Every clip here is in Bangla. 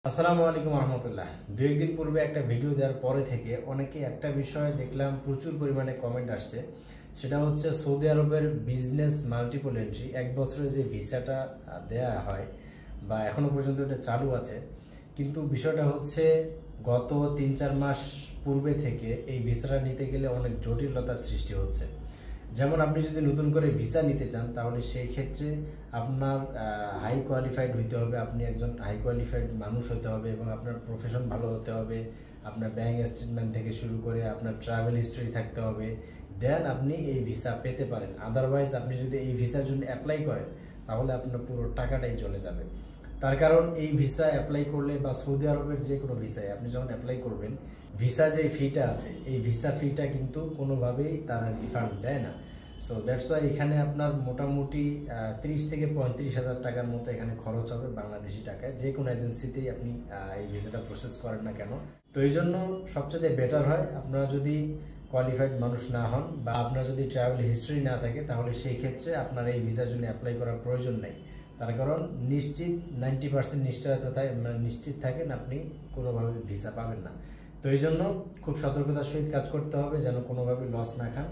আসসালামু আলাইকুম রহমতুল্লাহ। দু একদিন পূর্বে একটা ভিডিও দেওয়ার পরে থেকে অনেকে একটা বিষয় দেখলাম প্রচুর পরিমাণে কমেন্ট আসছে, সেটা হচ্ছে সৌদি আরবের বিজনেস মাল্টিপল এন্ট্রি 1 বছরের যে ভিসাটা দেয়া হয় বা এখনো পর্যন্ত এটা চালু আছে, কিন্তু বিষয়টা হচ্ছে গত 3-4 মাস পূর্বে থেকে এই ভিসাটা নিতে গেলে অনেক জটিলতার সৃষ্টি হচ্ছে। যেমন আপনি যদি নতুন করে ভিসা নিতে চান তাহলে সেই ক্ষেত্রে আপনার হাই কোয়ালিফাইড হইতে হবে, আপনি একজন হাই কোয়ালিফাইড মানুষ হতে হবে এবং আপনার প্রফেশন ভালো হতে হবে, আপনার ব্যাংক স্টেটমেন্ট থেকে শুরু করে আপনার ট্রাভেল হিস্ট্রি থাকতে হবে, দেন আপনি এই ভিসা পেতে পারেন। আদারওয়াইজ আপনি যদি এই ভিসার জন্য অ্যাপ্লাই করেন তাহলে আপনার পুরো টাকাটাই চলে যাবে। তার কারণ এই ভিসা অ্যাপ্লাই করলে বা সৌদি আরবের যে কোনো ভিসায় আপনি যখন অ্যাপ্লাই করবেন, ভিসা যে ফিটা আছে এই ভিসা ফিটা কিন্তু কোনোভাবেই তারা রিফান্ড দেয় না। সো দ্যাটস ওয়াই এখানে আপনার মোটামুটি 30 থেকে 35,000 টাকার মতো এখানে খরচ হবে বাংলাদেশি টাকায়, যে কোনো এজেন্সিতেই আপনি এই ভিসাটা প্রসেস করেন না কেন। তো এই জন্য সবচেয়ে বেটার হয় আপনারা যদি কোয়ালিফাইড মানুষ না হন বা আপনার যদি ট্রাভেল হিস্ট্রি না থাকে তাহলে সেই ক্ষেত্রে আপনার এই ভিসার জন্য অ্যাপ্লাই করার প্রয়োজন নেই। তার কারণ নিশ্চিত 90% নিশ্চয়তা থাকে, নিশ্চিত থাকেন আপনি কোনোভাবে ভিসা পাবেন না। তো এই জন্য খুব সতর্কতার সহিত কাজ করতে হবে যেন কোনোভাবে লস না খান।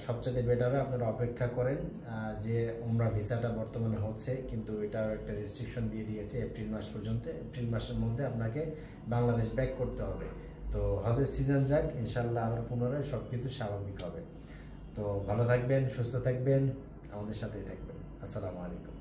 সবচেয়ে বেটার আপনারা অপেক্ষা করেন যে উমরা ভিসাটা বর্তমানে হচ্ছে, কিন্তু এটার একটা রেস্ট্রিকশন দিয়ে দিয়েছে এপ্রিল মাস পর্যন্ত। এপ্রিল মাসের মধ্যে আপনাকে বাংলাদেশ ব্যাক করতে হবে। তো হজের সিজন যাক, ইনশাল্লাহ আবার পুনরায় সব কিছু স্বাভাবিক হবে। তো ভালো থাকবেন, সুস্থ থাকবেন, আমাদের সাথেই থাকবেন। আসসালামু আলাইকুম।